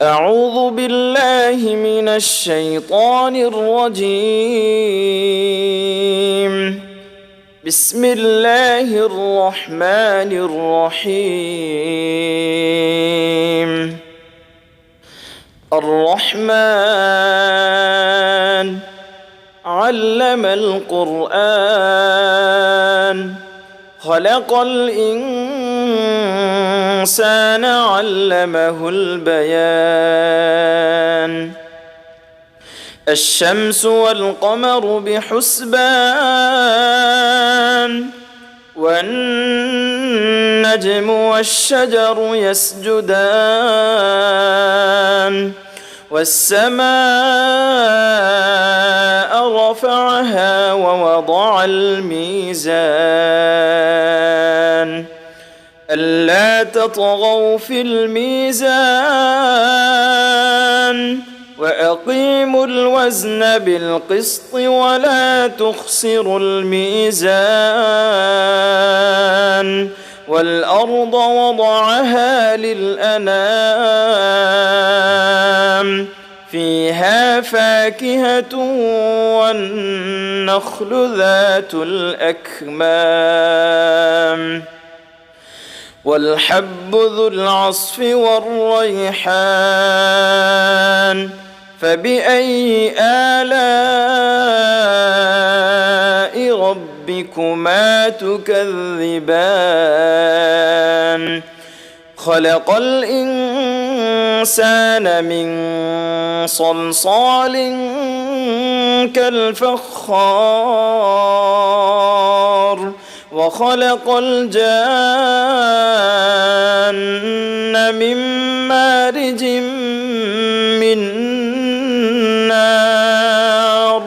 أعوذ بالله من الشيطان الرجيم. بسم الله الرحمن الرحيم. الرحمن علم القرآن خلق الإنسان علمه البيان. الشمس والقمر بحسبان والنجم والشجر يسجدان والسماء رفعها ووضع الميزان ألا تطغوا في الميزان وأقيموا الوزن بالقسط ولا تخسروا الميزان والأرض وضعها للأنام فيها فاكهة والنخل ذات الأكمام والحب ذو العصف والريحان فبأي آلاء ربكما تكذبان خلق الإنسان من صلصال كالفخار وخلق الجان من مارج من نار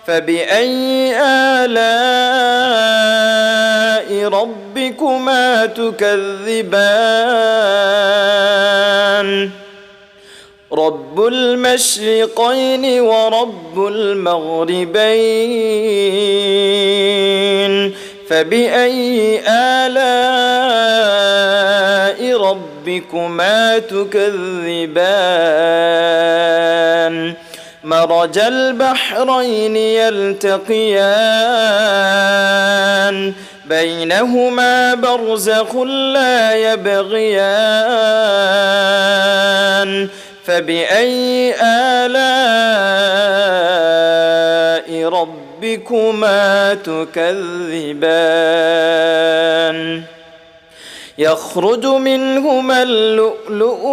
فبأي آلاء ربكما تكذبان رب المشرقين ورب المغربين فبأي آلاء ربكما تكذبان مرج البحرين يلتقيان بينهما برزخ لا يبغيان فبأي آلاء ربكما تكذبان يخرج منهما اللؤلؤ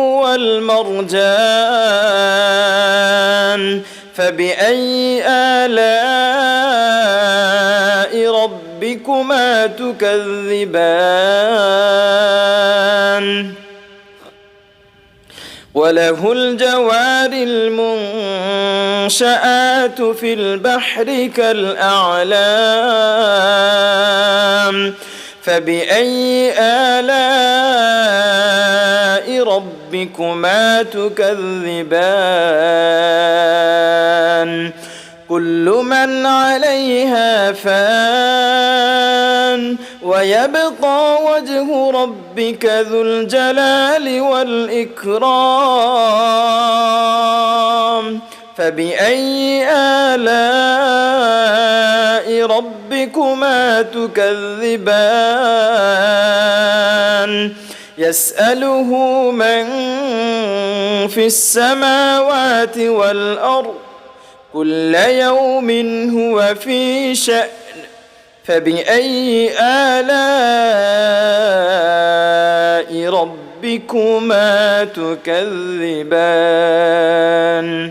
والمرجان فبأي آلاء ربكما تكذبان وله الجوار المنشآت في البحر كالأعلام فبأي آلاء ربكما تكذبان كل من عليها فان ويبقى وجه ربك ذو الجلال والإكرام فبأي آلاء ربكما تكذبان يسأله من في السماوات والأرض كل يوم هو في شأن فبأي آلاء ربكما تكذبان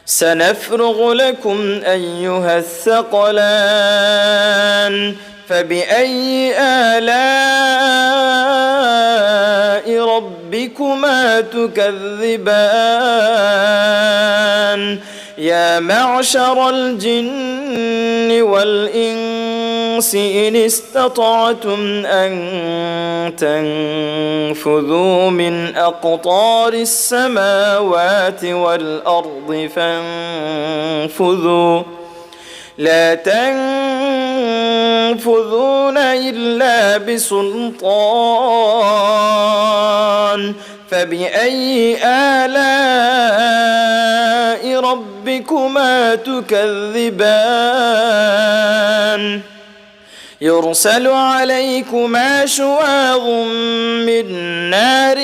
سنفرغ لكم أيها الثقلان فبأي آلاء ربكما تكذبان يا معشر الجن والإنس إن استطعتم أن تنفذوا من أقطار السماوات والأرض فانفذوا لا تنفذون إلا بسلطان فبأي آلاء ربكما تكذبان يرسل عليكما شواظ من نار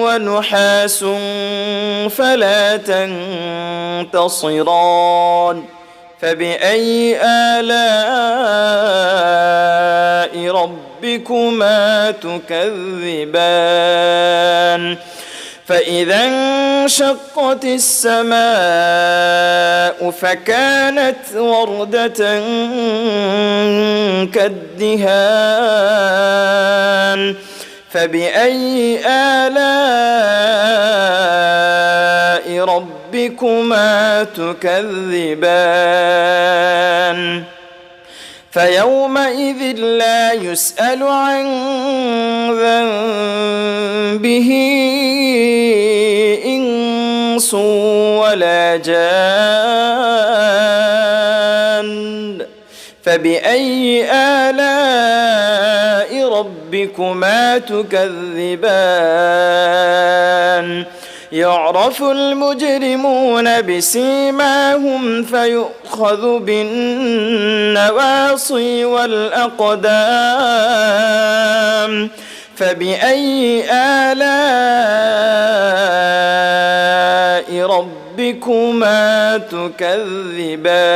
ونحاس فلا تنتصران فبأي آلاء ربكما تكذبان فإذا انشقت السماء فكانت وردة كالدهان فبأي آلاء ربكما تكذبان فيومئذ لا يسأل عن ذنبه إنس ولا جان فبأي آلاء ربكما تكذبان يعرف المجرمون بسيماهم فيؤخذ بالنواصي والأقدام فبأي آلاء ربكما تكذبان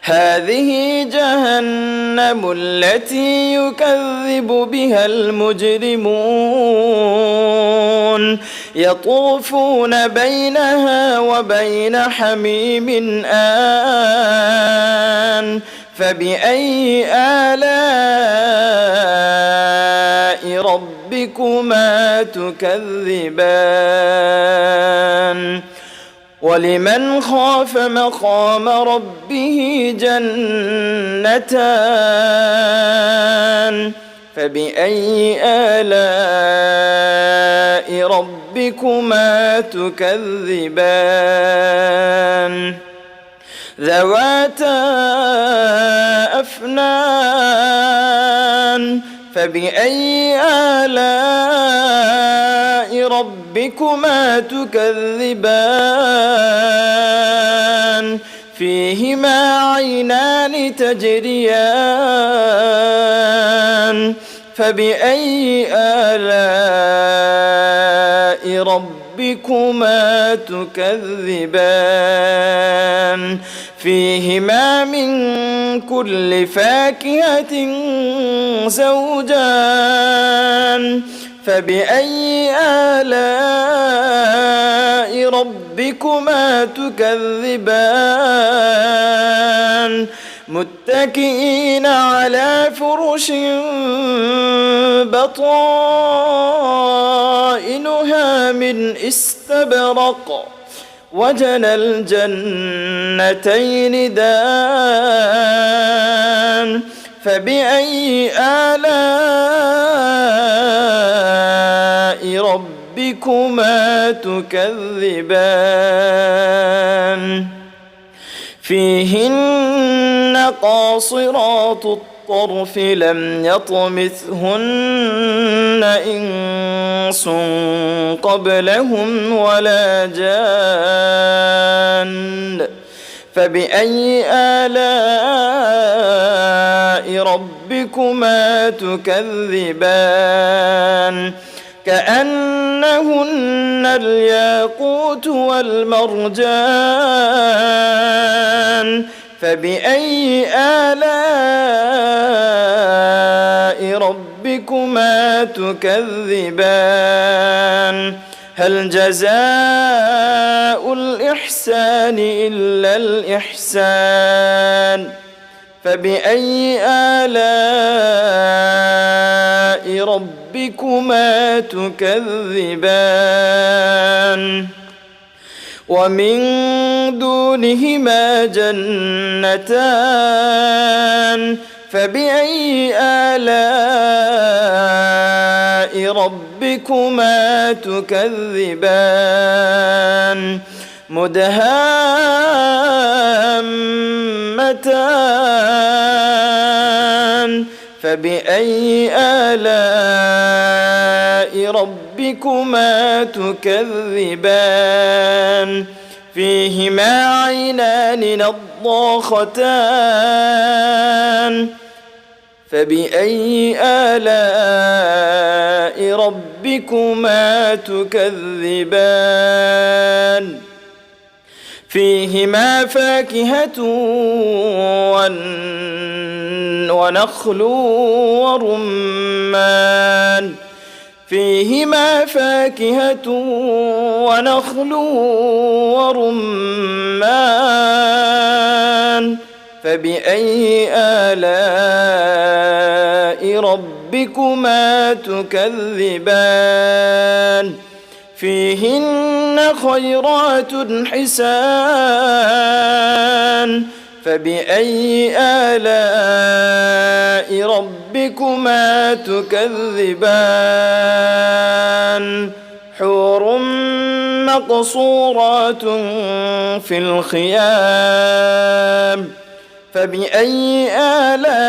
هذه جهنم التي يكذب بها المجرمون يطوفون بينها وبين حميم آن فبأي آلاء ربكما تكذبان ولمن خاف مقام ربه جنتان فبأي آلاء ربكما تكذبان ذواتا أفنان فبأي آلاء ربكما تكذبان فيهما عينان تجريان فبأي آلاء ربكما تكذبان فيهما من كل فاكهة زوجان فبأي آلاء ربكما تكذبان متكئين على فرش بطائنها من استبرق وجنى الجنتين دان فبأي آلاء ربكما تكذبان فيهن قاصرات الطرف لم يطمثهن إنس قبلهم ولا جان فبأي آلاء ربكما تكذبان كأنهن الياقوت والمرجان فبأي آلاء ربكما تكذبان هل جزاء الإحسان إلا الإحسان فبأي آلاء ربكما تكذبان ومن دونهما جنتان فبأي آلاء ربكما تكذبان مدهامتان فبأي آلاء ربكما تكذبان فيهما عينان نضاختان فبأي آلاء ربكما تكذبان فيهما فاكهة ونخل ورمان فيهما فاكهة ونخل ورمان فبأي آلاء ربكما تكذبان فيهن خيرات حسان فبأي آلاء ربكما تكذبان حور مقصورات في الخيام فبأي آلاء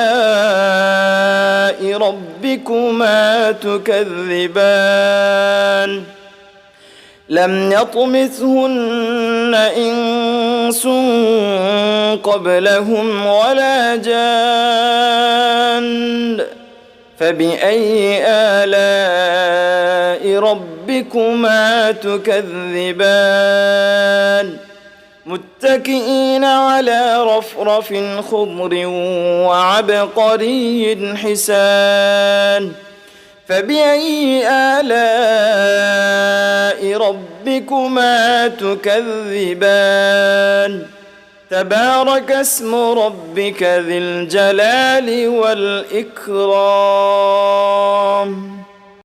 ربكما تكذبان لم يطمثهن إنس قبلهم ولا جان فبأي آلاء ربكما تكذبان متكئين على رفرف خضر وعبقري حسان فبأي آلاء ربكما تكذبان تبارك اسم ربك ذي الجلال والإكرام